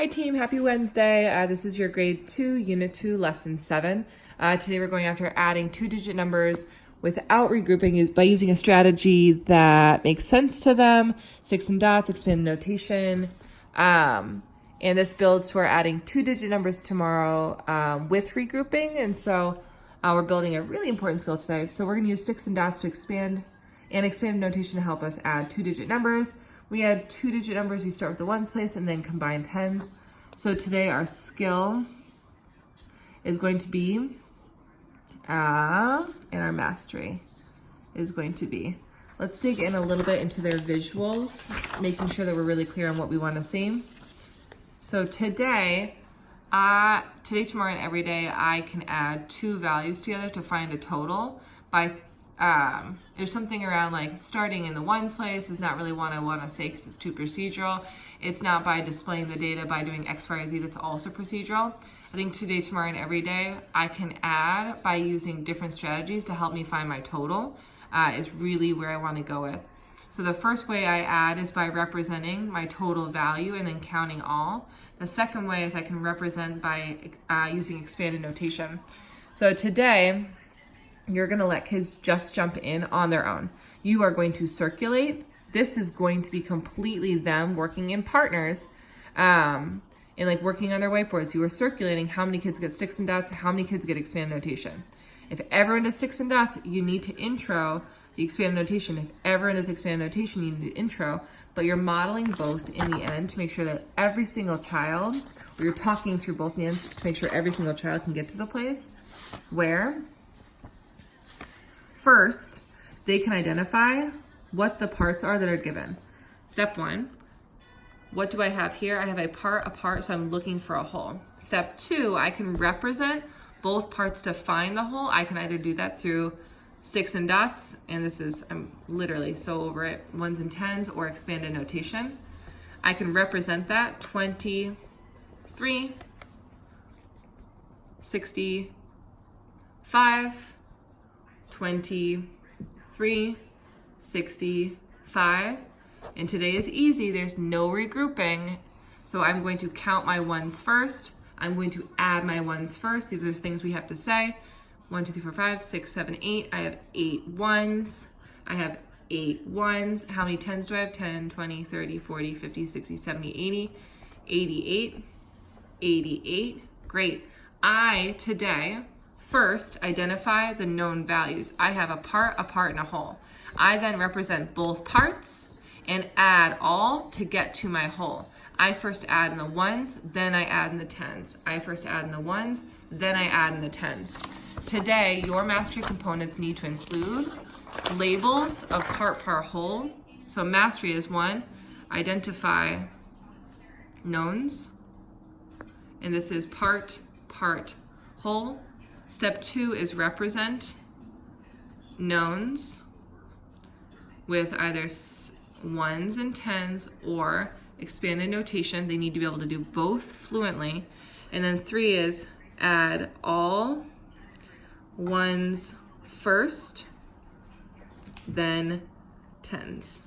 Hi team, happy Wednesday. This is your grade 2, unit 2, lesson 7. Today we're going after adding two-digit numbers without regrouping by using a strategy that makes sense to them. Sticks and dots, expanded notation. And this builds to our adding two-digit numbers tomorrow with regrouping. And so we're building a really important skill today. So we're going to use sticks and dots to expand and expanded notation to help us add two-digit numbers. We add two-digit numbers, we start with the ones place and then combine tens. So today our skill is going to be, and our mastery is going to be, let's dig in a little bit into their visuals, making sure that we're really clear on what we want to see. So today, tomorrow, and every day, I can add two values together to find a total by there's something around like starting in the ones place is not really what I want to say because it's too procedural. It's not by displaying the data by doing X, Y, or Z that's also procedural. I think today, tomorrow, and every day I can add by using different strategies to help me find my total is really where I want to go with. So the first way I add is by representing my total value and then counting all. The second way is I can represent by using expanded notation. So today, you're going to let kids just jump in on their own. You are going to circulate. This is going to be completely them working in partners and like working on their whiteboards. You are circulating how many kids get sticks and dots, how many kids get expanded notation. If everyone does sticks and dots, you need to intro the expanded notation. If everyone does expanded notation, you need to intro. But you're modeling both in the end to make sure that every single child, or you're talking through both the ends to make sure every single child can get to the place where first, they can identify what the parts are that are given. Step 1, what do I have here? I have a part, so I'm looking for a whole. Step 2, I can represent both parts to find the whole. I can either do that through sticks and dots, and this is, I'm literally so over it, ones and tens, or expanded notation. I can represent that 23, 65, 23, 65, and today is easy, there's no regrouping, so I'm going to count my ones first, I'm going to add my ones first, these are things we have to say, 1, 2, 3, 4, 5, 6, 7, 8, I have 8 ones, I have 8 ones, how many tens do I have? 10, 20, 30, 40, 50, 60, 70, 80, 88, 88, great. I, today, first, identify the known values. I have a part, and a whole. I then represent both parts and add all to get to my whole. I first add in the ones, then I add in the tens. I first add in the ones, then I add in the tens. Today, your mastery components need to include labels of part, whole. So mastery is 1, identify knowns, and this is part, whole. Step 2 is represent knowns with either ones and tens or expanded notation. They need to be able to do both fluently. And then 3 is add all ones first, then tens.